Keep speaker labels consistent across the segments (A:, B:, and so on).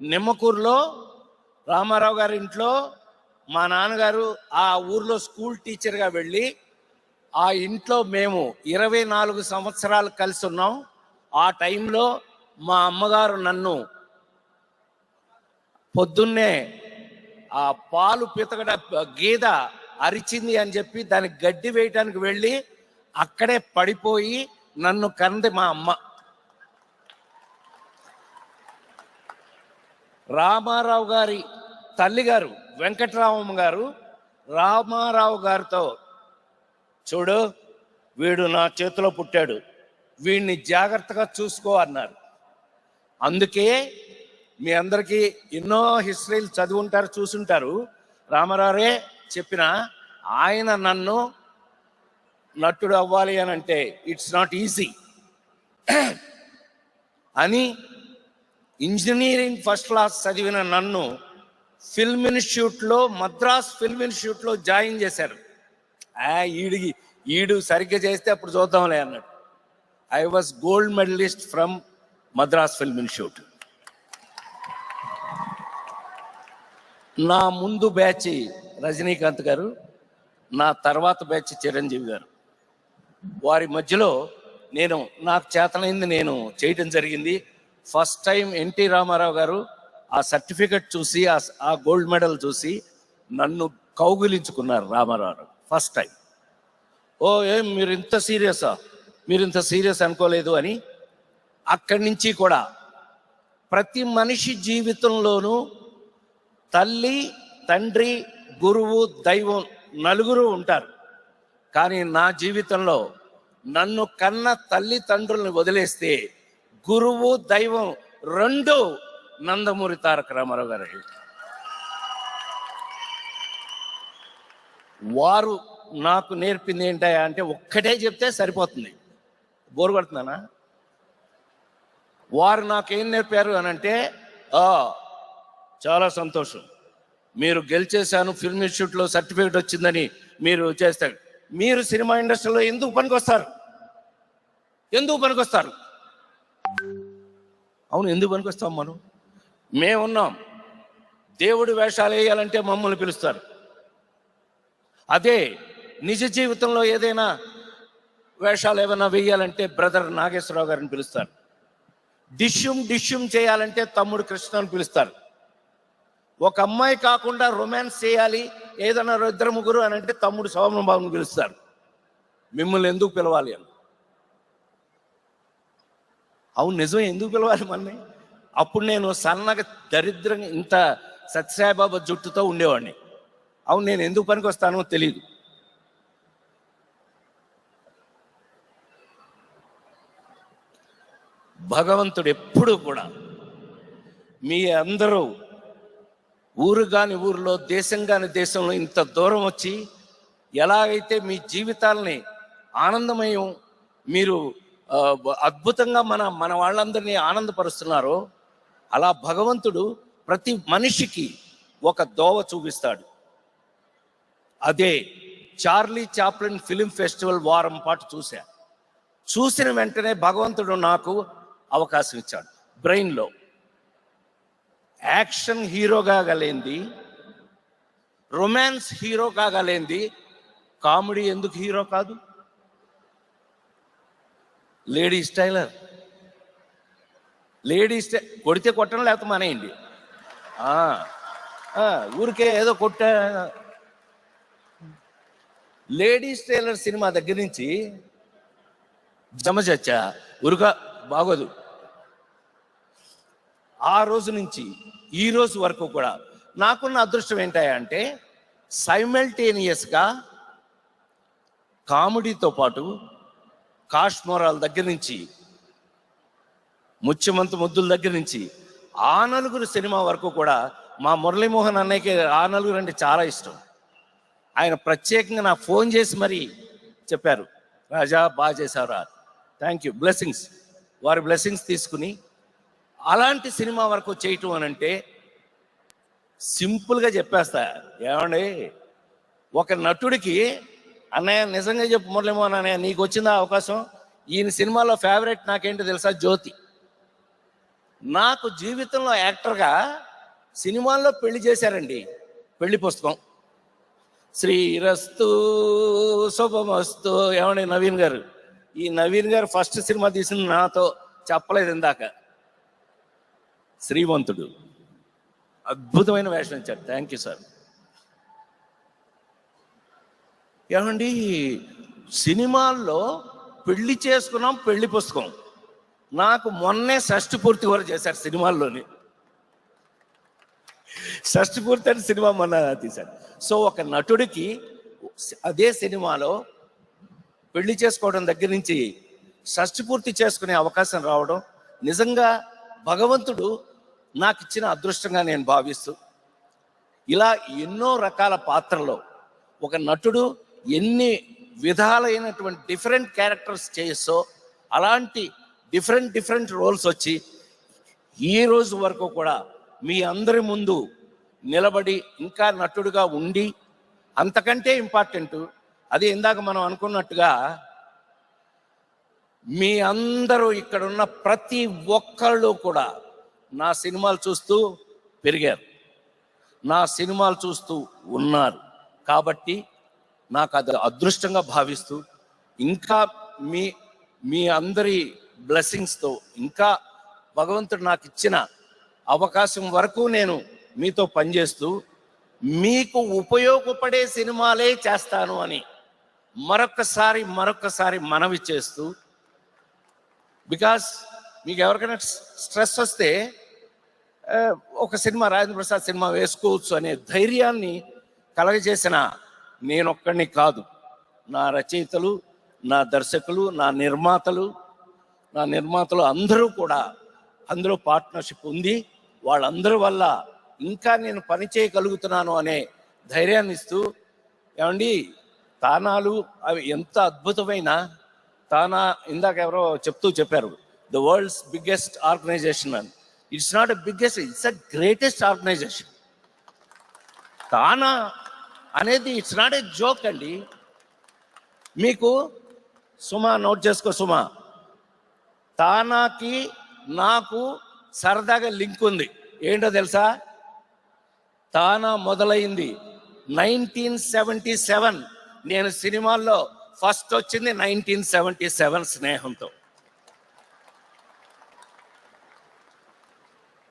A: నిమ్మకూరులో రామారావు గారి ఇంట్లో మా నాన్నగారు ఆ ఊర్లో స్కూల్ టీచర్గా వెళ్ళి ఆ ఇంట్లో మేము 24 సంవత్సరాలు కలిసి ఉన్నాం. ఆ టైంలో మా అమ్మగారు నన్ను పొద్దున్నే ఆ పాలు పితకడ గీద అరిచింది అని చెప్పి దానికి గడ్డి వేయటానికి వెళ్ళి అక్కడే పడిపోయి నన్ను కంది మా అమ్మ. రామారావు గారి తల్లిగారు వెంకటరామమ్మ గారు రామారావు గారితో, చూడు వీడు నా చేతిలో పుట్టాడు, వీడిని జాగ్రత్తగా చూసుకో అన్నారు. అందుకే మీ అందరికీ ఎన్నో హిస్టరీలు చదువుంటారు, చూసుంటారు. రామారావురే చెప్పిన ఆయన నన్ను నటుడు అవ్వాలి అని అంటే ఇట్స్ నాట్ ఈజీ అని ఇంజనీరింగ్ ఫస్ట్ క్లాస్ చదివిన నన్ను ఫిల్మ్ ఇన్స్టిట్యూట్లో, మద్రాస్ ఫిల్మ్ ఇన్స్టిట్యూట్లో జాయిన్ చేశారు. ఈడు సరిగ్గా చేస్తే అప్పుడు చూద్దాంలే అన్నాడు. I was gold medalist from Madras film institute. నా ముందు బ్యాచ్ రజనీకాంత్ గారు, నా తర్వాత బ్యాచ్ చిరంజీవి గారు. వారి మధ్యలో నాకు చేతనైంది నేను చేయటం జరిగింది. ఫస్ట్ టైం ఎన్టీ రామారావు గారు ఆ సర్టిఫికెట్ చూసి, ఆ గోల్డ్ మెడల్ చూసి నన్ను కౌగిలించుకున్నారు రామారావు ఫస్ట్ టైం. ఏం మీరు ఇంత సీరియసా, మీరు ఇంత సీరియస్ అనుకోలేదు అని. అక్కడి నుంచి కూడా ప్రతి మనిషి జీవితంలోనూ తల్లి, తండ్రి, గురువు, దైవం నలుగురు ఉంటారు. కానీ నా జీవితంలో నన్ను కన్న తల్లిదండ్రులను వదిలేస్తే గురువు, దైవం రెండు నందమూరి తారక రామారావు గారు. వారు నాకు నేర్పింది ఏంటా అంటే ఒక్కటే చెప్తే సరిపోతుంది, బోరు కొడుతున్నానా? వారు నాకేం నేర్పారు అని అంటే, చాలా సంతోషం, మీరు గెలిచేశాను, ఫిల్మ్ ఇన్స్టిట్యూట్లో సర్టిఫికేట్ వచ్చిందని మీరు చేస్తారు, మీరు సినిమా ఇండస్ట్రీలో ఎందుకు పనికొస్తారు? అవును, ఎందుకు పనికొస్తాం? మేమున్నాం. దేవుడి వేషాలు వేయాలంటే మమ్మల్ని పిలుస్తారు. అదే నిజ జీవితంలో ఏదైనా వేషాలు ఏమైనా వేయాలంటే బ్రదర్ నాగేశ్వరరావు గారిని పిలుస్తారు. డిష్యూమ్ చేయాలంటే తమ్ముడు కృష్ణని పిలుస్తారు. ఒక అమ్మాయి కాకుండా రొమాన్స్ చేయాలి ఏదైనా ఇద్దరు ముగ్గురు అని అంటే తమ్ముడు శోభన్ బాబుని పిలుస్తారు. మిమ్మల్ని ఎందుకు పిలవాలి అని. అవును, నిజం, ఎందుకు పిలవాలి మనని? అప్పుడు నేను సన్నగా దరిద్రంగా ఇంత సత్యసాయిబాబా జుట్టుతో ఉండేవాడిని. అవును, నేను ఎందుకు పనికి వస్తానో తెలియదు. భగవంతుడు ఎప్పుడు కూడా మీ అందరూ ఊరు కాని ఊరిలో, దేశం కాని దేశంలో ఇంత దూరం వచ్చి ఎలాగైతే మీ జీవితాలని ఆనందమయం, మీరు అద్భుతంగా మన వాళ్ళందరినీ ఆనందపరుస్తున్నారో అలా భగవంతుడు ప్రతి మనిషికి ఒక దోవ చూపిస్తాడు. అదే చార్లీ చాప్లిన్ ఫిలిం ఫెస్టివల్ వారం పాటు చూసిన వెంటనే భగవంతుడు నాకు అవకాశం ఇచ్చాడు. బ్రెయిన్లో యాక్షన్ హీరో కాగలేంది, రొమాన్స్ హీరో కాగలేంది, కామెడీ ఎందుకు హీరో కాదు? లేడీ స్టైలర్ కొడితే కొట్టడం, లేకపోతే మానేయండి. ఊరికే ఏదో కొట్టా. లేడీ స్టైలర్ సినిమా దగ్గర నుంచి జమచచ్చా ఉరుక బాగోదు. ఆ రోజు నుంచి ఈ రోజు వరకు కూడా నాకున్న అదృష్టం ఏంటంటే సైమల్టేనియస్గా కామెడీతో పాటు కాశ్మోరాల దగ్గర నుంచి, ముత్యమంత ముద్దుల దగ్గర నుంచి ఆ నలుగురు సినిమా వరకు కూడా మా మురళీమోహన్ అన్నయ్యకి ఆ నలుగురు అంటే చాలా ఇష్టం. ఆయన ప్రత్యేకంగా నాకు ఫోన్ చేసి మరీ చెప్పారు, రాజా బాగా చేశారా, థ్యాంక్ యూ, బ్లెస్సింగ్స్, వారి బ్లెస్సింగ్స్ తీసుకుని అలాంటి సినిమా వరకు చేయటం అని అంటే సింపుల్గా చెప్పేస్తా. ఏమండి, ఒక నటుడికి అన్నయ్య నిజంగా చెప్పు మురళీమోహన్ అన్నయ్య, నీకు వచ్చిందా అవకాశం? ఈయన సినిమాలో ఫేవరెట్ నాకేంటో తెలుసా? జ్యోతి. నాకు జీవితంలో యాక్టర్గా సినిమాల్లో పెళ్లి చేశారండి. పెళ్లి పుస్తకం శ్రీరస్తు శుభమస్తు. ఏమండి నవీన్ గారు, ఈ నవీన్ గారు ఫస్ట్ సినిమా తీసింది నాతో, చెప్పలేదు ఇందాక. శ్రీమంతుడు అద్భుతమైన వేషం ఇచ్చారు. Thank you sir. ఏమండి సినిమాల్లో పెళ్లి చేసుకున్నాం, పెళ్లి పుస్తకం. నాకు మొన్నే షష్టి పూర్తి వరకు చేశారు సినిమాల్లోని. షష్టి పూర్తి అని సినిమా మొన్న తీశారు. సో ఒక నటుడికి అదే సినిమాలో పెళ్లి చేసుకోవడం దగ్గర నుంచి షష్టి పూర్తి చేసుకునే అవకాశం రావడం నిజంగా భగవంతుడు నాకు ఇచ్చిన అదృష్టంగా నేను భావిస్తూ, ఇలా ఎన్నో రకాల పాత్రలో ఒక నటుడు ఎన్ని విధాలైనటువంటి డిఫరెంట్ క్యారెక్టర్స్ చేసో అలాంటి డిఫరెంట్ రోల్స్ వచ్చి ఈ రోజు వరకు కూడా మీ అందరి ముందు నిలబడి ఇంకా నటుడుగా ఉండి, అంతకంటే ఇంపార్టెంట్ అది ఇందాక మనం అనుకున్నట్టుగా మీ అందరూ ఇక్కడున్న ప్రతి ఒక్కళ్ళు కూడా నా సినిమాలు చూస్తూ పెరిగారు, నా సినిమాలు చూస్తూ ఉన్నారు. కాబట్టి నాకు అది అదృష్టంగా భావిస్తూ, ఇంకా మీ అందరి బ్లెస్సింగ్స్తో, ఇంకా భగవంతుడు నాకు ఇచ్చిన అవకాశం వరకు నేను మీతో పనిచేస్తూ మీకు ఉపయోగపడే సినిమాలే చేస్తాను అని మరొక్కసారి మనవి చేస్తూ, బికాస్ మీకు ఎవరికైనా స్ట్రెస్ వస్తే ఒక సినిమా రాజేంద్ర ప్రసాద్ సినిమా వేసుకోవచ్చు అనే ధైర్యాన్ని కలగజేసిన నేనొక్కడిని కాదు, నా రచయితలు, నా దర్శకులు, నా నిర్మాతలు అందరూ కూడా అందులో పార్ట్నర్షిప్ ఉంది. వాళ్ళందరి వల్ల ఇంకా నేను పని చేయగలుగుతున్నాను అనే ధైర్యాన్ని ఇస్తూ, ఏమండి తానాలు అవి ఎంత అద్భుతమైన తానా, ఇందాక ఎవరో చెప్పారు ద వరల్డ్స్ బిగ్గెస్ట్ ఆర్గనైజేషన్ అని. It's not a biggest, it's a greatest organization. TANA అనేది ఇట్స్ నాట్ ఎ జోక్ అండి. మీకు సుమా నోట్ చేసుకో సుమా, తానాకి నాకు సరదాగా లింక్ ఉంది. ఏంటో తెలుసా? తానా మొదలైంది 1977. నేను సినిమాల్లో ఫస్ట్ వచ్చింది 1977 స్నేహంతో.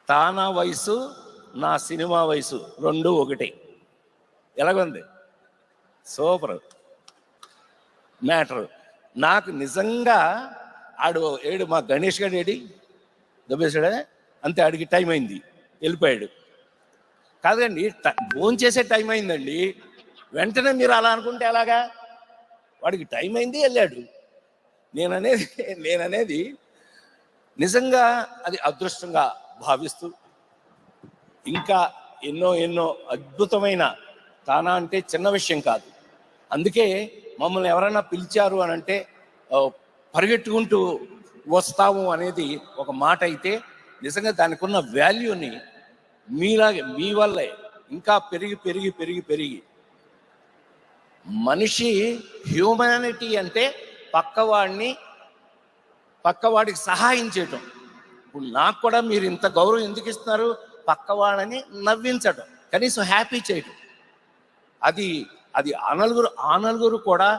A: తానా వయసు నా సినిమా వయసు రెండు ఒకటి. ఎలాగుంది? Super matter. నాకు నిజంగా ఏడు మా గణేష్ గారు ఏడి దబ్బేశాడే అంతే, ఆడికి టైం అయింది వెళ్ళిపోయాడు. కాదండి ఫోన్ చేసే టైం అయిందండి, వెంటనే మీరు అలా అనుకుంటే ఎలాగా? వాడికి టైం అయింది వెళ్ళాడు. నేననేది నిజంగా అది అదృష్టంగా భావిస్తూ, ఇంకా ఎన్నో అద్భుతమైన తానా అంటే చిన్న విషయం కాదు. అందుకే మమ్మల్ని ఎవరైనా పిలిచారు అని అంటే పరిగెట్టుకుంటూ వస్తాము అనేది ఒక మాట అయితే, నిజంగా దానికి ఉన్న వాల్యూని మీ వల్లే ఇంకా పెరిగి మనిషి హ్యూమానిటీ అంటే పక్కవాడికి సహాయం చేయటం. ఇప్పుడు నాకు కూడా మీరు ఇంత గౌరవం ఎందుకు ఇస్తున్నారు? పక్కవాడని నవ్వించటం, కనీసం హ్యాపీ చేయటం. అది ఆ నలుగురు కూడా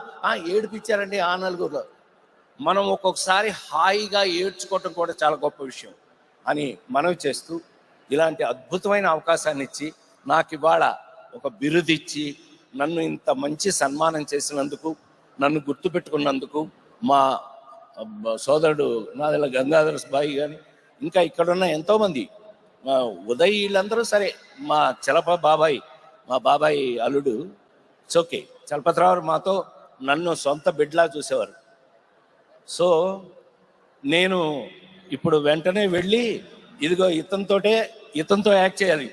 A: ఏడిపించారండి. ఆ నలుగురు మనం ఒక్కొక్కసారి హాయిగా ఏడ్చుకోవటం కూడా చాలా గొప్ప విషయం అని మనవి చేస్తూ, ఇలాంటి అద్భుతమైన అవకాశాన్ని ఇచ్చి నాకు ఇవాళ ఒక బిరుదిచ్చి నన్ను ఇంత మంచి సన్మానం చేసినందుకు, నన్ను గుర్తుపెట్టుకున్నందుకు మా సోదరుడు నాదెల్ల గంగాధర బాయి కానీ ఇంకా ఇక్కడున్న ఎంతోమంది ఉదయ్ వీళ్ళందరూ సరే, మా మా బాబాయ్ అల్లుడు ఓకే చలపతిరావు మాతో నన్ను సొంత బిడ్డలా చూసేవారు. సో నేను ఇప్పుడు వెంటనే వెళ్ళి ఇదిగో ఇతనితో యాక్ట్ చేయాలి.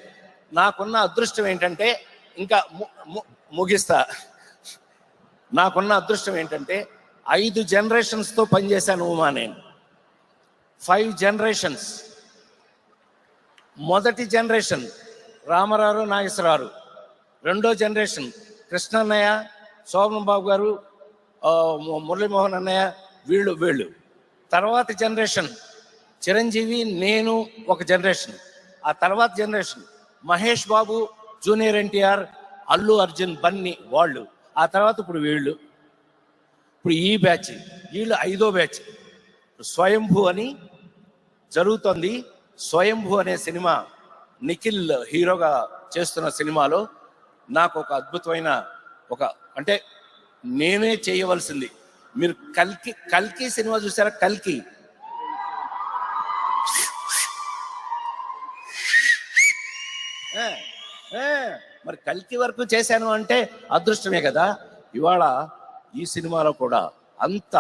A: నాకున్న అదృష్టం ఏంటంటే, ఇంకా ముగిస్తా, నాకున్న అదృష్టం ఏంటంటే 5 జనరేషన్స్తో పనిచేశాను ఉమా. నేను 5 జనరేషన్స్. మొదటి జనరేషన్ రామారావు నాగేశ్వరరావు, రెండో జనరేషన్ కృష్ణన్నయ్య, శోభన్ బాబు గారు, మురళీమోహన్ అన్నయ్య, వీళ్ళు. తర్వాత జనరేషన్ చిరంజీవి నేను ఒక జనరేషన్, ఆ తర్వాత జనరేషన్ మహేష్ బాబు, జూనియర్ ఎన్టీఆర్, అల్లు అర్జున్, బన్నీ వాళ్ళు, ఆ తర్వాత ఇప్పుడు వీళ్ళు, ఇప్పుడు ఈ బ్యాచ్, వీళ్ళు 5వ బ్యాచ్. స్వయంభూ అని జరుగుతోంది. స్వయంభూ అనే సినిమా నిఖిల్ హీరోగా చేస్తున్న సినిమాలో నాకు ఒక అద్భుతమైన అంటే నేనే చేయవలసింది. మీరు కల్కి సినిమా చూసారా? కల్కి మరి కల్కి వరకు చేశాను అంటే అదృష్టమే కదా. ఇవాళ ఈ సినిమాలో కూడా అంత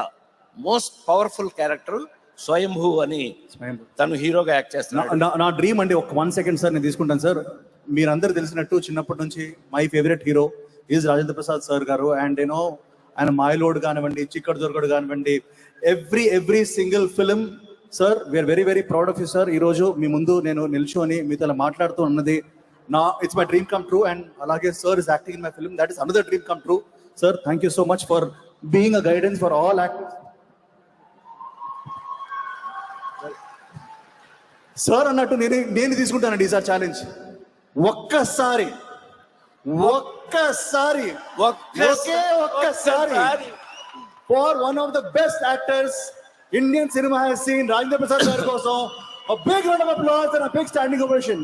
A: మోస్ట్ పవర్ఫుల్ క్యారెక్టర్ స్వయంభూ అని తను హీరోగా యాక్ట్ చేస్తున్నాడు.
B: నా డ్రీమ్ అండి. ఒక 1 సెకండ్ సార్ నేను తీసుకుంటాను సార్. మీరందరూ తెలిసినట్టు చిన్నప్పటి నుంచి my favourite hero is Rajendra Prasad sir garu. And you know ఆయన మాయలోడ్ కానివ్వండి, చిక్కడు దొరకడు కానివ్వండి, every single film sir we're very very proud of you sir. ఈ రోజు మీ ముందు నేను నిల్చొని మీతో ఇలా మాట్లాడుతూ ఉన్నది it's my dream come true. And అలాగే sir is acting in my film, that is another dream come true. Sir thank you so much for being a guidance for all actors. Sir అన్నట్టు నేను తీసుకుంటానండి ఈసారి challenge. ఒక్కసారి for one of the best actors Indian cinema has seen, Rajendra Prasad గారి కోసం a big round of applause and a big standing ovation,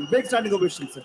B: sir.